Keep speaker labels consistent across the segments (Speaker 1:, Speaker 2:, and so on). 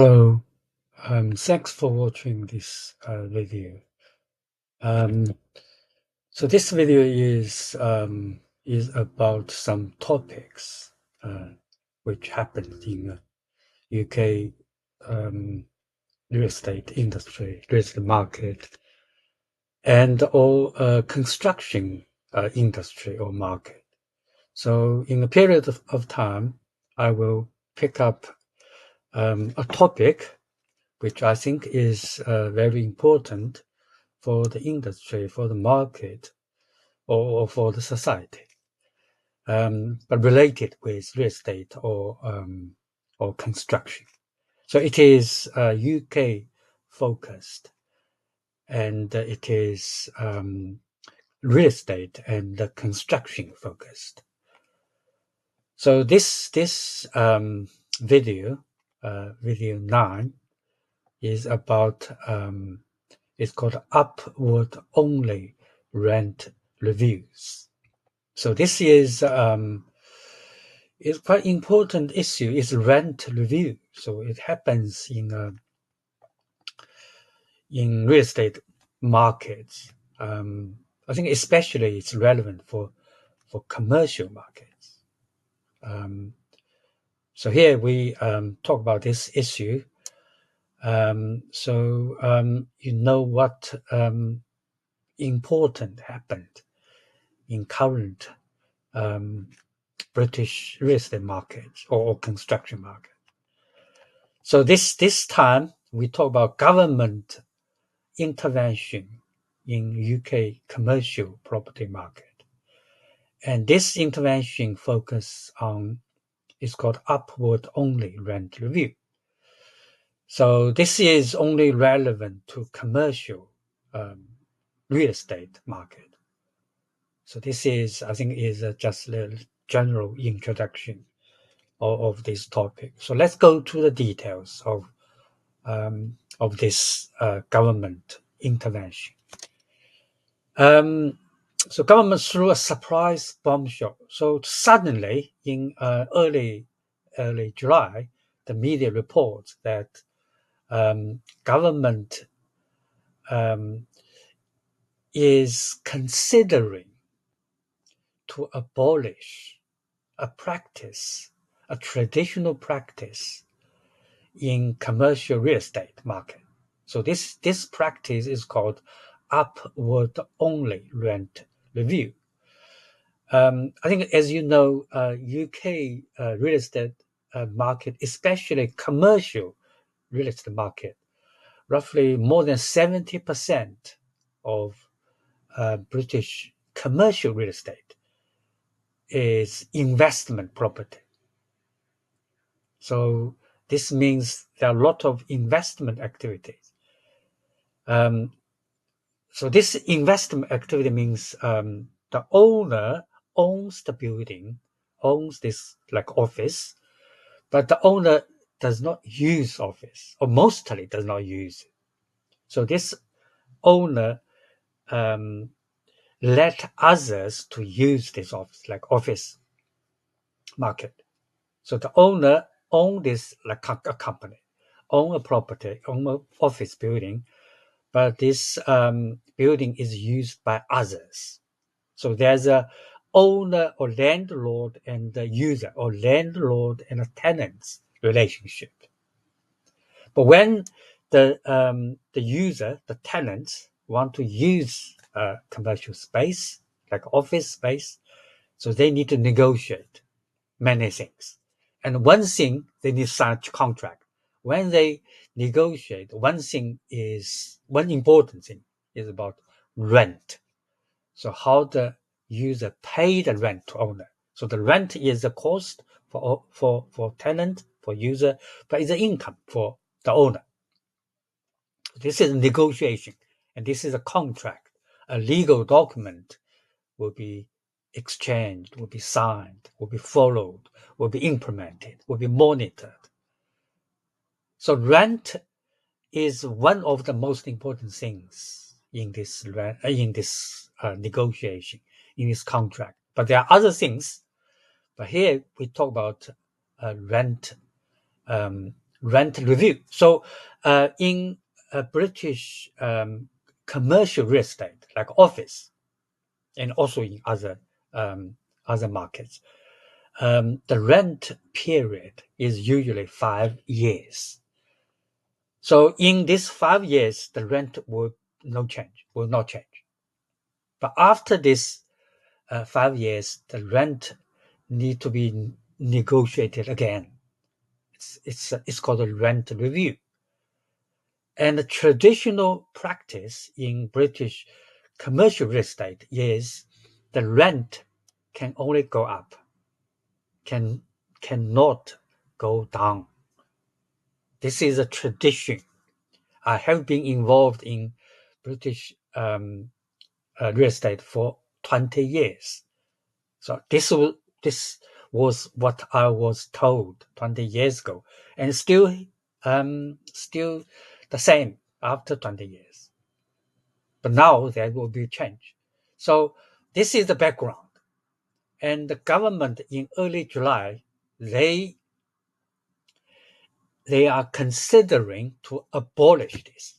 Speaker 1: Hello, thanks for watching this video. So this video is about some topics which happened in UK real estate industry, real estate market, and or construction industry or market. So in a period of time, I will pick up a topic which I think is very important for the industry, for the market, or for the society, but related with real estate or construction. So it is UK focused, and it is real estate and construction focused. So this video, video 9, is about it's called upward only rent reviews. So this is quite important issue. Is rent review. So it happens in real estate markets. I think especially it's relevant for commercial markets. So here we talk about this issue. You know what important happened in current British real estate market or construction market. So this time we talk about government intervention in UK commercial property market, and this intervention focus on is called upward only rent review. So this is only relevant to commercial real estate market. So this is, I think, is just a general introduction of this topic. So let's go to the details of this government intervention. So government threw a surprise bombshell. So suddenly, in early July, the media reports that government is considering to abolish a traditional practice in commercial real estate market. So this practice is called upward only rent review. I think, as you know, UK real estate market, especially commercial real estate market, roughly more than 70% of British commercial real estate is investment property. So this means there are a lot of investment activities. So this investment activity means the owner owns the building, owns this like office, but the owner does not use office, or mostly does not use it. So this owner let others to use this office, like office market. So the owner own this like a company, own a property, own an office building, but this building is used by others. So there's a owner or landlord and the user, or landlord and a tenant's relationship. But when the user, the tenants, want to use commercial space, like office space, so they need to negotiate many things. And one thing, they need such contract. When they negotiate, one important thing is about rent. So how the user pay the rent to owner. So the rent is the cost for tenant, for user, but it's the income for the owner. This is a negotiation, and this is a contract. A legal document will be exchanged, will be signed, will be followed, will be implemented, will be monitored. So rent is one of the most important things in this negotiation, in this contract. But there are other things. But here we talk about rent rent review. So in British commercial real estate, like office, and also in other markets, the rent period is usually 5 years. So in these 5 years, the rent will not change. But after this 5 years, the rent need to be negotiated again. It's called a rent review. And the traditional practice in British commercial real estate is the rent can only go up, cannot go down. This is a tradition. I have been involved in British real estate for 20 years. So this was what I was told 20 years ago, and still the same after 20 years. But now there will be a change. So this is the background. And the government in early July, they are considering to abolish this.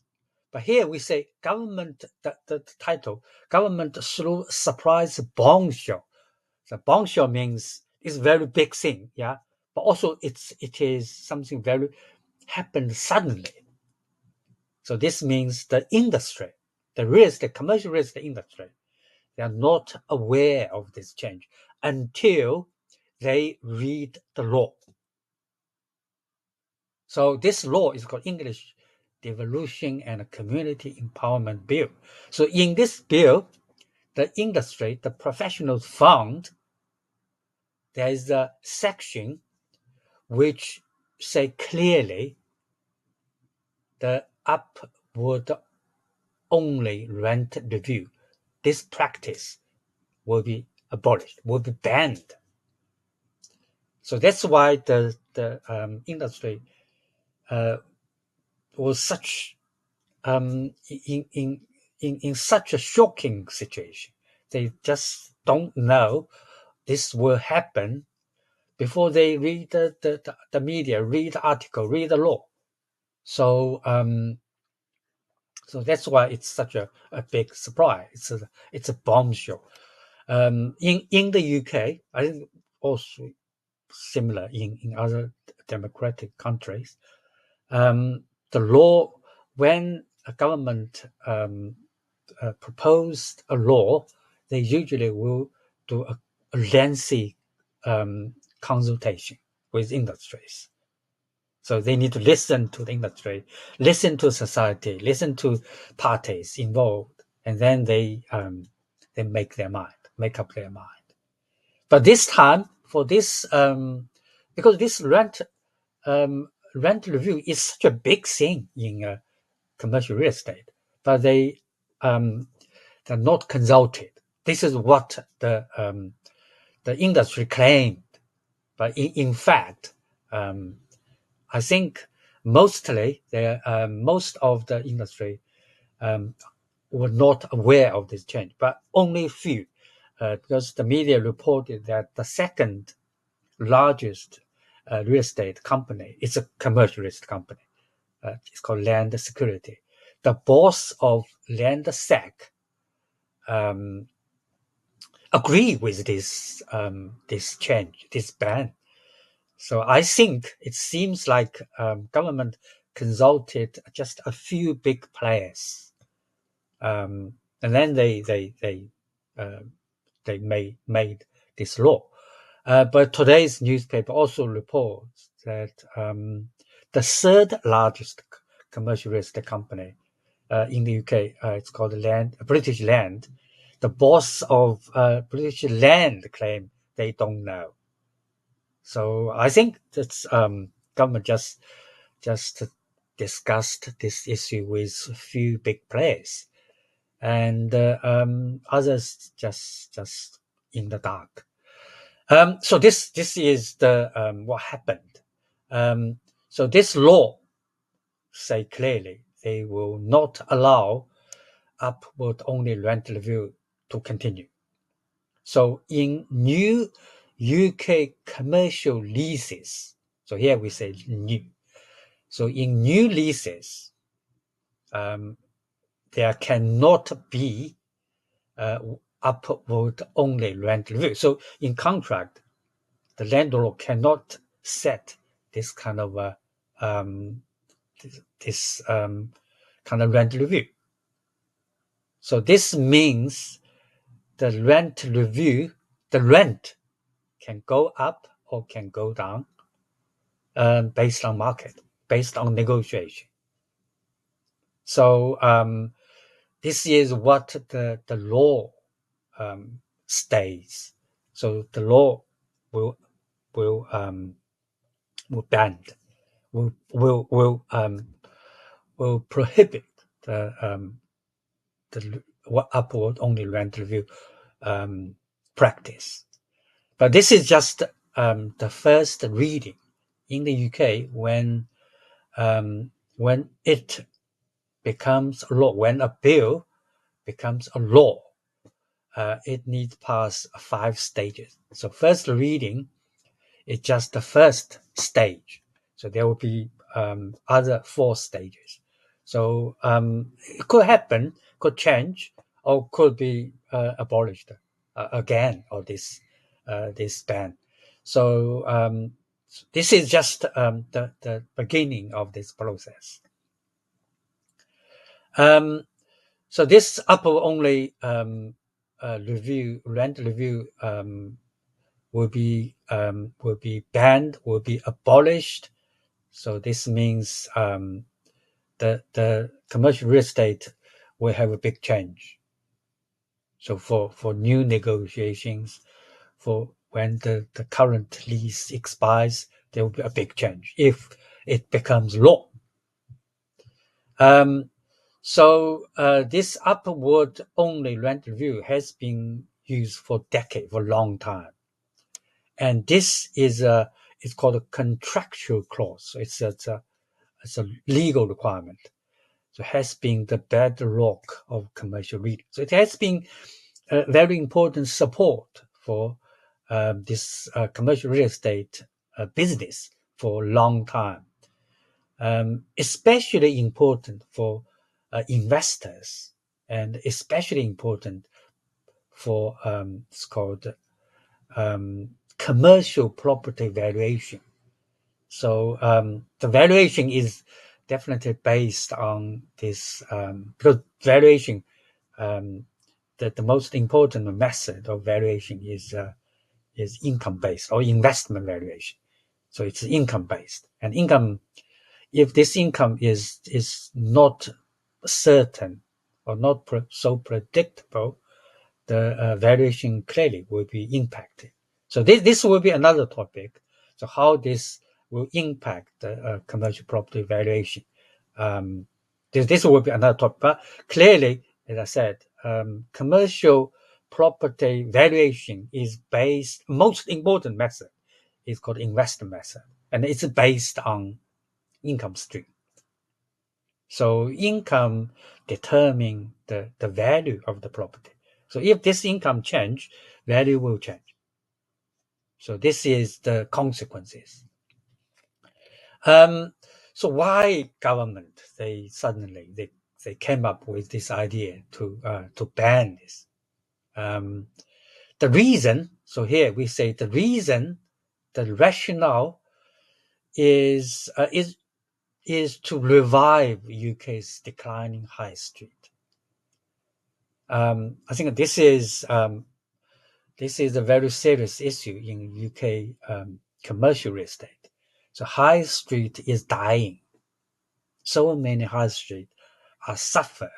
Speaker 1: But here we say government, the title, government through surprise bombshell. The bombshell means it's a very big thing, yeah. But also it is something very happened suddenly. So this means the industry, the commercial real estate industry, they are not aware of this change until they read the law. So this law is called English Devolution and Community Empowerment Bill. So in this bill, the industry, the professionals found there is a section which say clearly the upward only rent review, this practice will be abolished, will be banned. So that's why the industry was such in such a shocking situation. They just don't know this will happen before they read the media, read the article, read the law. So so that's why it's such a big surprise. It's a bombshell. In the UK, I think also similar in other democratic countries, the law, when a government proposed a law, they usually will do a lengthy consultation with industries. So they need to listen to the industry, listen to society, listen to parties involved, and then they make up their mind. But this time, for this, because this rent review is such a big thing in commercial real estate, but they're not consulted. This is what the industry claimed, but in fact, I think mostly most of the industry were not aware of this change, but only a few, because the media reported that the second largest real estate company, it's a commercial real estate company, it's called Land Security. The boss of Land Sec agree with this change, this ban. So I think it seems like government consulted just a few big players, and then they made this law. But today's newspaper also reports that the third largest commercial real estate company in the UK, it's called British Land. The boss of British Land claim they don't know. So I think that's government just discussed this issue with a few big players, and others just in the dark. So this is the what happened. So this law say clearly they will not allow upward only rent review to continue. So in new UK commercial leases, so here we say new, So in new leases, there cannot be upward only rent review. So in contract, the landlord cannot set this kind of this kind of rent review. So this means the rent review, the rent can go up or can go down based on market, based on negotiation. So this is what the law states. So the law will will ban, will prohibit the upward only rent review practice. But this is just the first reading in the UK when it becomes a law, when a bill becomes a law. It needs pass 5 stages. So first reading is just the first stage. So there will be other 4 stages. So it could happen, could change, or could be abolished again, or this ban. So this is just the beginning of this process. So this upper only rent review will be banned, will be abolished. So this means the commercial real estate will have a big change. So for new negotiations, for when the current lease expires, there will be a big change if it becomes law. So this upward only rent review has been used for decades, for a long time. And this is it's called a contractual clause. So it's a legal requirement. So it has been the bedrock of commercial real. So it has been a very important support for this commercial real estate business for a long time. Especially important for investors, and especially important for it's called commercial property valuation. So the valuation is definitely based on this because valuation, the most important method of valuation is income based or investment valuation. So it's income based, and income, if this income is not certain or not so predictable, the valuation clearly will be impacted. So this will be another topic. So how this will impact the commercial property valuation. This will be another topic. But clearly, as I said, commercial property valuation is based, most important method is called investment method. And it's based on income stream. So income determine the value of the property. So if this income change, value will change. So this is the consequences. So why government they suddenly they came up with this idea to ban this? The reason. So here we say the reason, the rationale is to revive UK's declining high street. I think this is a very serious issue in UK commercial real estate. So high street is dying. So many high street are suffering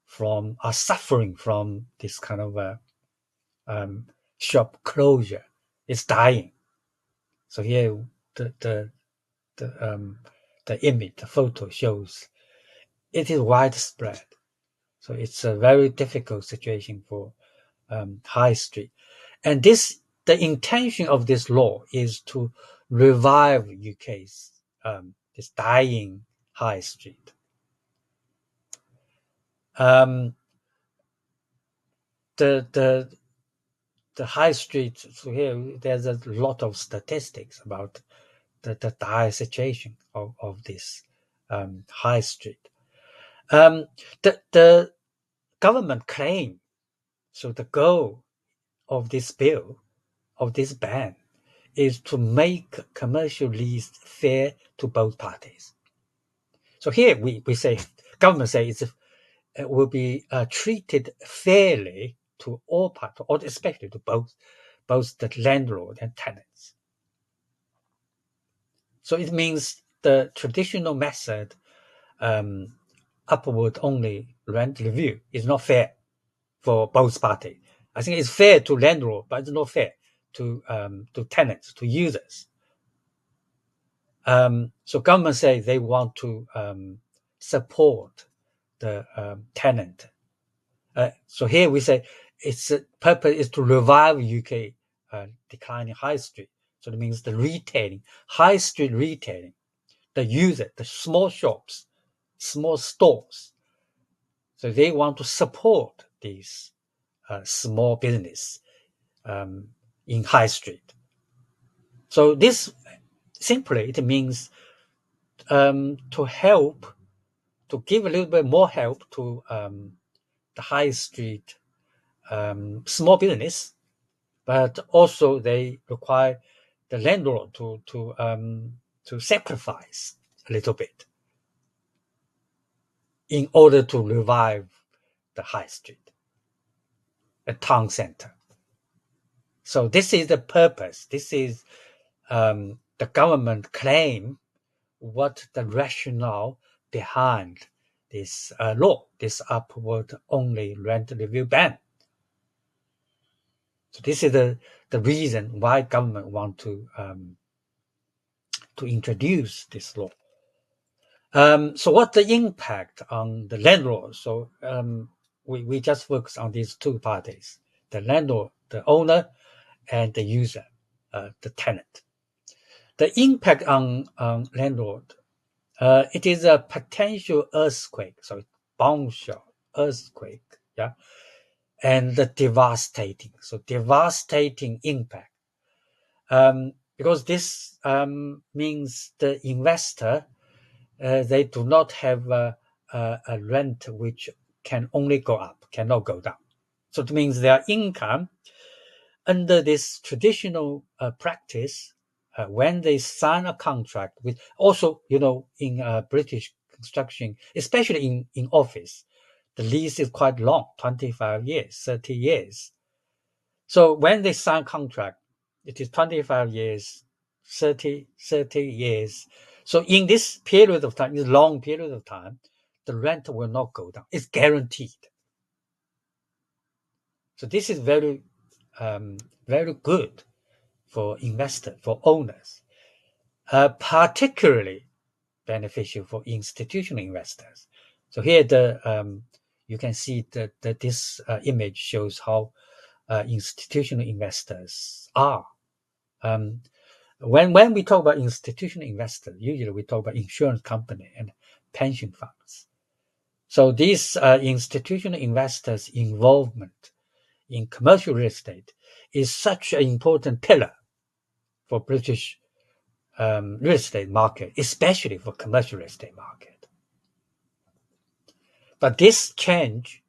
Speaker 1: from this kind of shop closure. It's dying. So here the image, the photo shows it is widespread. So it's a very difficult situation for high street. And the intention of this law is to revive UK's this dying high street. The high street. So here there's a lot of statistics about the dire situation of this high street. The government claim, so the goal of this bill, of this ban, is to make commercial lease fair to both parties. So here we say, government say it will be treated fairly to all parties, or especially to both the landlord and tenants. So it means the traditional method, upward only rent review, is not fair for both parties. I think it's fair to landlord, but it's not fair to tenants, to users. So government say they want to support the tenant. So here we say its purpose is to revive UK declining high street. So that means the retailing, high street retailing, the user, the small shops, small stores. So they want to support these small business in high street. So this simply it means to help, to give a little bit more help to the high street small business, but also they require the landlord to sacrifice a little bit in order to revive the high street, a town center. So this is the purpose. This is the government claim what the rationale behind this law, this upward only rent review ban. So this is the reason why government want to introduce this law. So what's the impact on the landlord? So we just focus on these two parties, the landlord, the owner, and the user, the tenant. The impact on landlord, it is a potential earthquake, so bombshell earthquake, yeah, and the devastating impact. Because this means the investor, they do not have a rent which can only go up, cannot go down. So it means their income under this traditional practice, when they sign a contract with, also, in British construction, especially in office, the lease is quite long, 25 years, 30 years. So when they sign contract, it is 25 years, 30 years. So in this period of time, this long period of time, the rent will not go down. It's guaranteed. So this is very, very good for investors, for owners, particularly beneficial for institutional investors. So here you can see that this image shows how institutional investors are. When we talk about institutional investors, usually we talk about insurance company and pension funds. So these institutional investors' involvement in commercial real estate is such an important pillar for British real estate market, especially for commercial real estate market. But this change,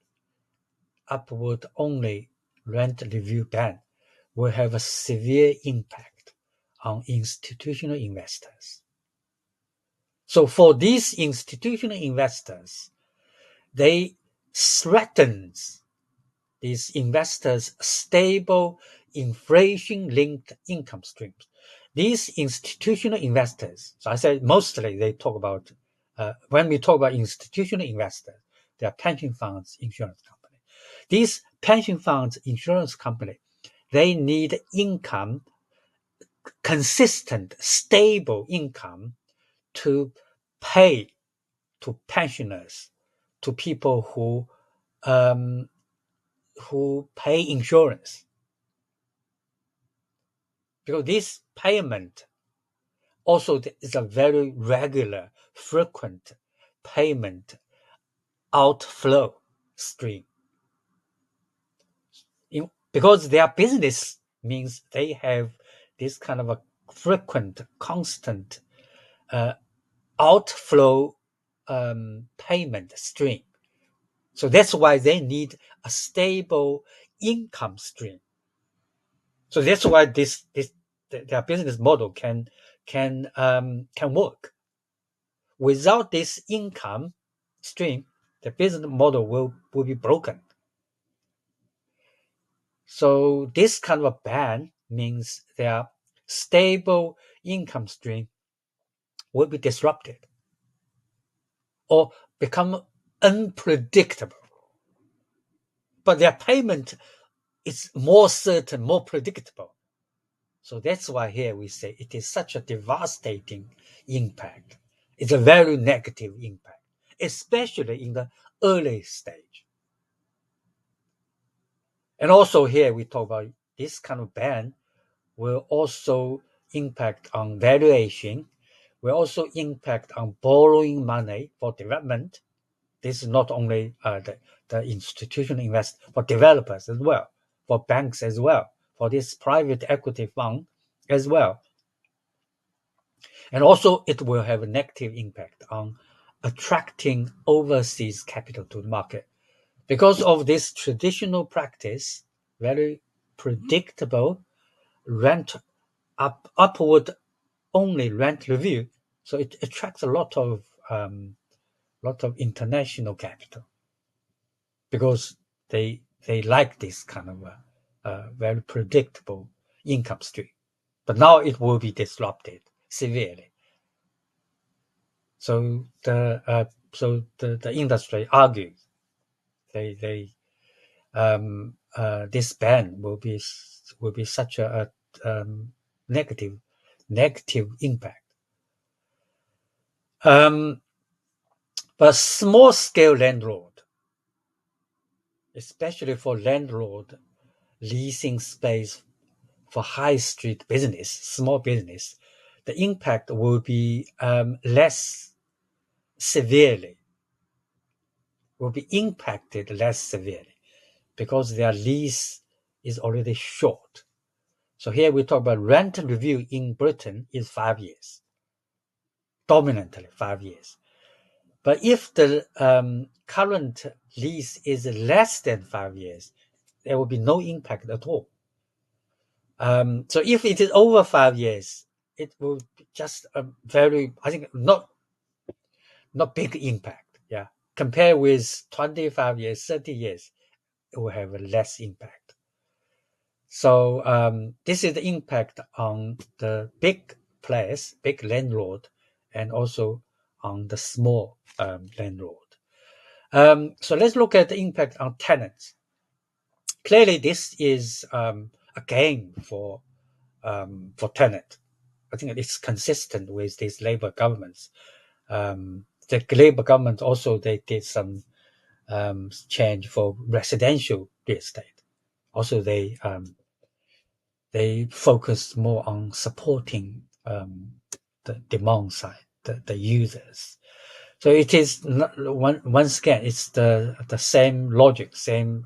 Speaker 1: upward only rent review ban, will have a severe impact on institutional investors. So for these institutional investors, they threatens these investors' stable inflation-linked income streams. These institutional investors, so I said mostly they talk about, when we talk about institutional investors, they are pension funds, insurance company. These pension funds, insurance company, they need income, consistent, stable income to pay to pensioners, to people who pay insurance. Because this payment also is a very regular, frequent payment outflow stream. Because their business means they have this kind of a frequent, constant outflow payment stream. So that's why they need a stable income stream. So that's why their business model can work. Without this income stream, the business model will be broken. So this kind of a ban means their stable income stream will be disrupted or become unpredictable. But their payment is more certain, more predictable. So that's why here we say it is such a devastating impact. It's a very negative impact, especially in the early stage. And also here we talk about this kind of ban will also impact on valuation, will also impact on borrowing money for development. This is not only the institutional investors, for developers as well, for banks as well, for this private equity fund as well. And also it will have a negative impact on attracting overseas capital to the market. Because of this traditional practice, very predictable upward only rent review, so it attracts a lot of international capital because they like this kind of very predictable income stream. But now it will be disrupted severely. So the industry argues this ban will be such a negative impact. But small scale landlord, especially for landlord leasing space for high street business, small business, the impact will be less severely, will be impacted less severely because their lease is already short. So here we talk about rent review in Britain is 5 years, dominantly 5 years. But if the current lease is less than 5 years, there will be no impact at all. So if it is over 5 years, it will be just a very, I think, not big impact. Yeah, compared with 25 years, 30 years, it will have a less impact. So this is the impact on the big players, big landlord, and also on the small landlord. So let's look at the impact on tenants. Clearly, this is a gain for tenant. I think it's consistent with these Labour governments. The Labour government also they did some change for residential real estate. Also, they focus more on supporting the demand side, the users. So it is not, once again, it's the same logic, same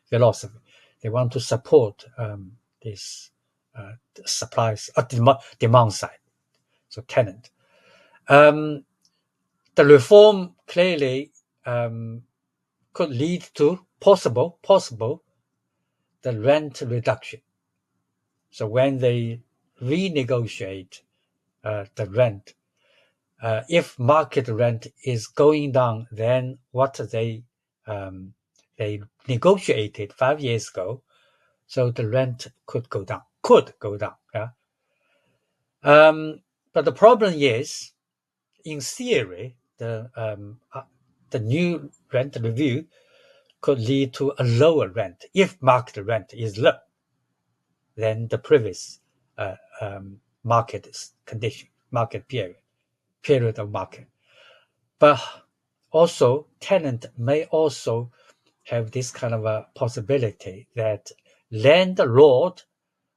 Speaker 1: philosophy. They want to support this supplies demand side, so tenant. The reform clearly could lead to possible the rent reduction. So when they renegotiate the rent, if market rent is going down, then what they negotiated 5 years ago, so the rent could go down. Yeah. But the problem is, in theory, the new rent review could lead to a lower rent if market rent is low than the previous market condition, market period of market. But also, tenant may also have this kind of a possibility that landlord,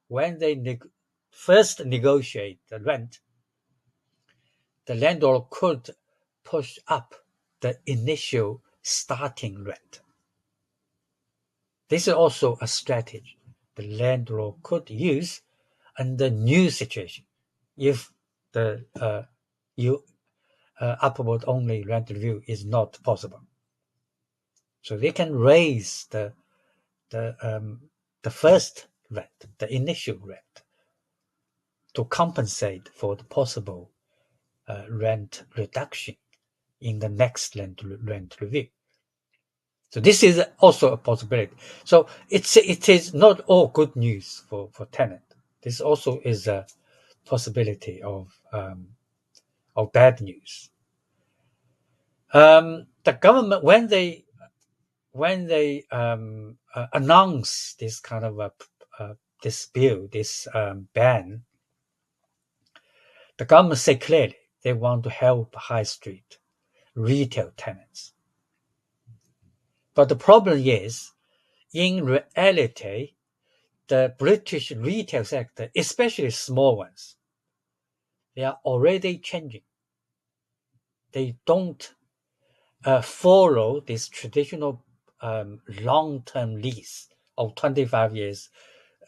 Speaker 1: when they first negotiate the rent, the landlord could push up the initial starting rent. This is also a strategy the landlord could use under new situation if the upward only rent review is not possible. So they can raise the first rent, the initial rent, to compensate for the possible rent reduction in the next rent review. So this is also a possibility. So it is not all good news for tenant. This also is a possibility of bad news. The government, when they announce this kind of this bill, this ban, the government say clearly they want to help high street retail tenants. But the problem is, in reality, the British retail sector, especially small ones, they are already changing. They don't follow this traditional long-term lease of 25 years,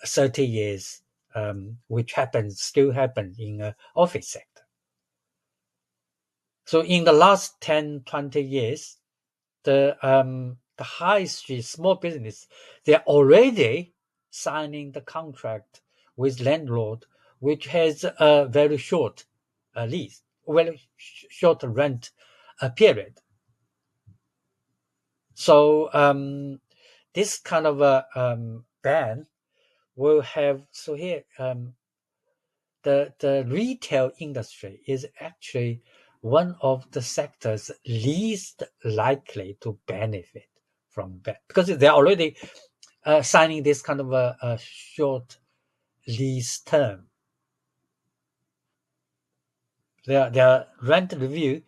Speaker 1: 30 years, which still happens in the office sector. So in the last 10, 20 years, the high street small business, they're already signing the contract with landlord, which has a very short lease, very short rent period. So this kind of a ban will have. So here, the retail industry is actually one of the sectors least likely to benefit from that, because they're already signing this kind of a short lease term. Their rent review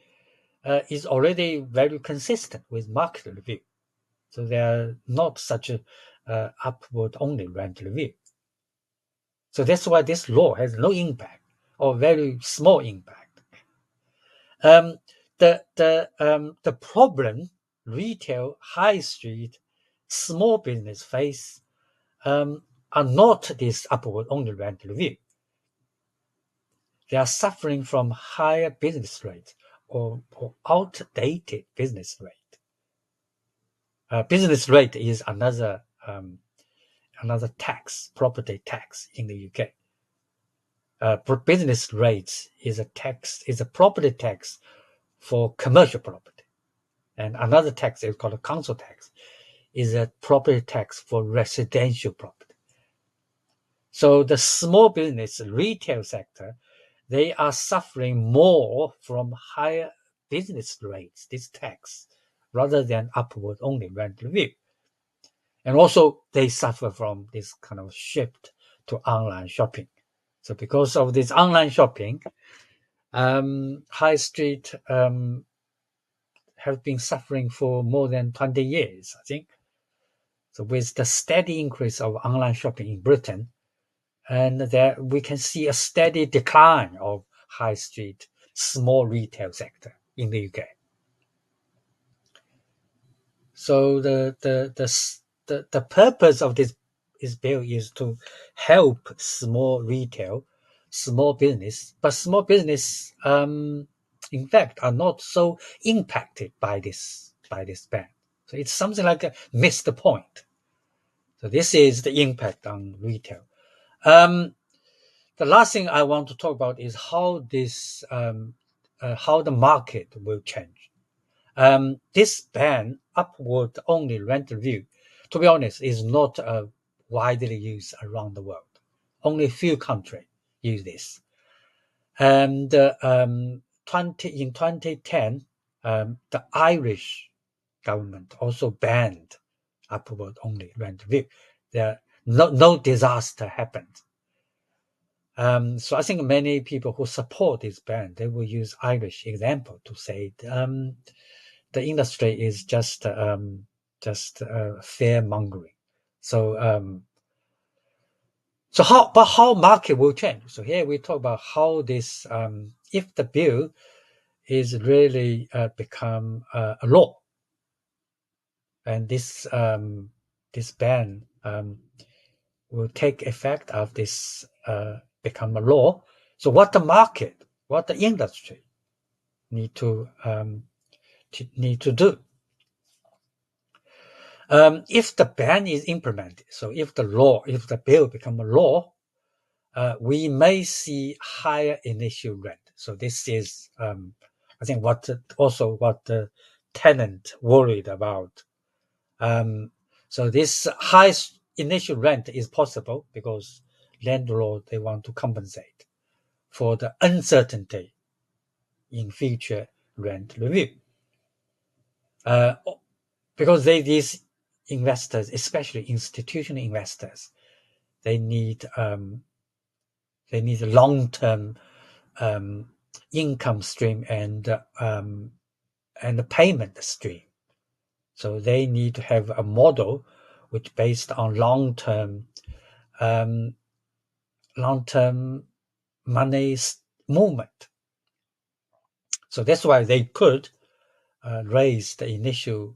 Speaker 1: is already very consistent with market review. So they are not such a upward only rent review. So that's why this law has no impact or very small impact. The problem retail, high street, small business face are not this upward only rent review. They are suffering from higher business rates or outdated business rate. Business rate is another tax, property tax in the UK. Business rates is a property tax for commercial property, and another tax is called a council tax, is a property tax for residential property. So the small business retail sector, they are suffering more from higher business rates, this tax, rather than upward only rent review. And also they suffer from this kind of shift to online shopping. So because of this online shopping, high street have been suffering for more than 20 years, I think. So with the steady increase of online shopping in Britain, and there we can see a steady decline of high street small retail sector in the UK. So the purpose of this bill is to help small retail, small business, but small business in fact are not so impacted by this ban. So it's something like a missed point. So this is the impact on retail. The last thing I want to talk about is how the market will change. This ban, upward only rent review, to be honest, is not widely used around the world. Only a few countries use this. And in 2010, the Irish government also banned upward only rent review. No disaster happened. So I think many people who support this ban, they will use Irish example to say the industry is just fear mongering. So how market will change? So here we talk about how this if the bill is really become a law, and this ban will take effect of this become a law. So what the market, what the industry need to do? If the ban is implemented, so if the bill become a law, we may see higher initial rent. So this is, I think, what the tenant worried about. So this high initial rent is possible because landlord, they want to compensate for the uncertainty in future rent review. Because these investors, especially institutional investors, they need a long-term income stream and a payment stream. So they need to have a model which based on long-term money movement. So that's why they could raise the initial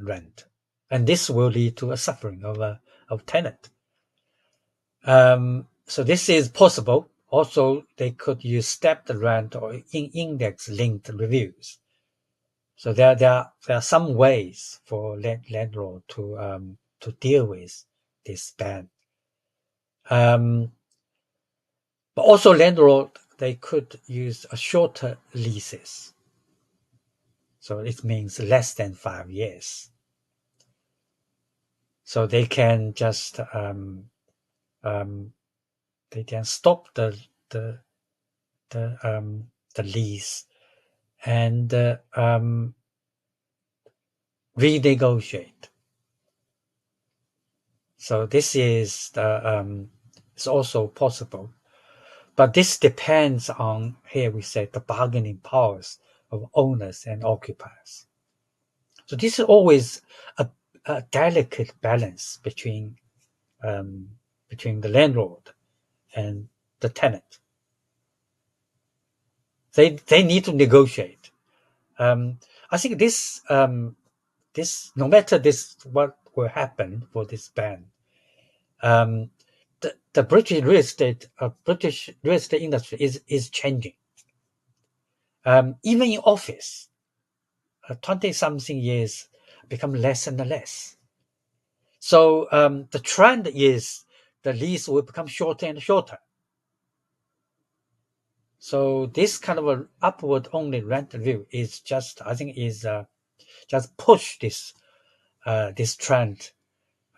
Speaker 1: rent, and this will lead to a suffering of tenant. So this is possible. Also, they could use stepped rent or index-linked reviews. So there are some ways for landlord to deal with this ban. But also landlord, they could use a shorter leases. So it means less than 5 years. So they can just they can stop the lease and renegotiate. So this is it's also possible, but this depends on, here we say, the bargaining powers of owners and occupiers. So this is always a delicate balance between the landlord and the tenant. They need to negotiate. I think this no matter what will happen for this ban, the British real estate industry is changing. Even in office, 20-something years become less and less. So the trend is the lease will become shorter and shorter. So this kind of an upward only rent review is just, I think, is just push this trend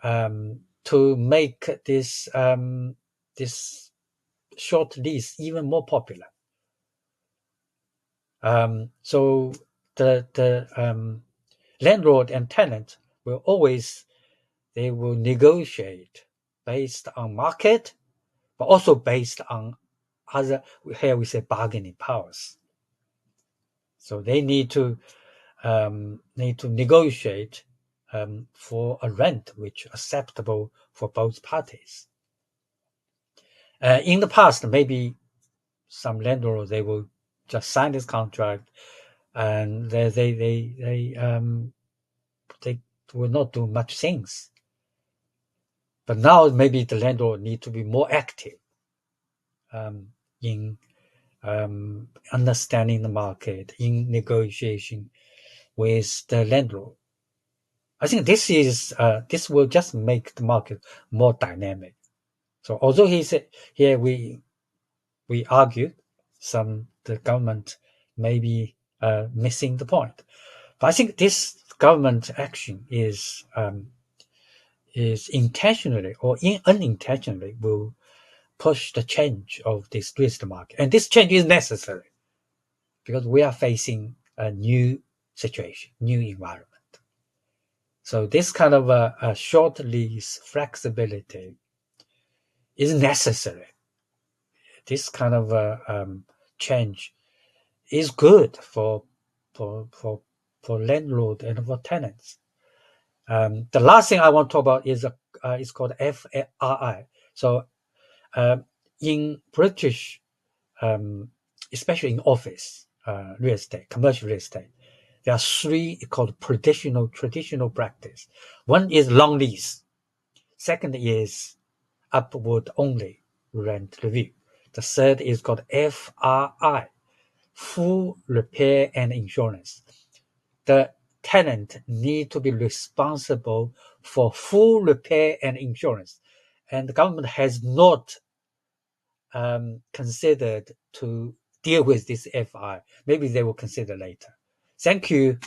Speaker 1: to make this short lease even more popular. So the landlord and tenant will always, they will negotiate based on market, but also based on other, here we say, bargaining powers. So they need to negotiate for a rent which is acceptable for both parties. In the past, maybe some landlords, they will just sign this contract and they will not do much things. But now maybe the landlord need to be more active in understanding the market, in negotiation with the landlord. I think this will just make the market more dynamic. So although he said here we argued the government may be missing the point, but I think this government action is intentionally or unintentionally will push the change of this real estate market, and this change is necessary because we are facing a new situation, new environment. So this kind of a short lease flexibility is necessary. This kind of change is good for landlord and for tenants. The last thing I want to talk about is called FRI. So in British, especially in office real estate, commercial real estate, there are three called traditional practice. One is long lease. Second is upward only rent review. The third is called FRI, full repair and insurance. The tenant need to be responsible for full repair and insurance, and the government has not considered to deal with this FI. Maybe they will consider later. Thank you.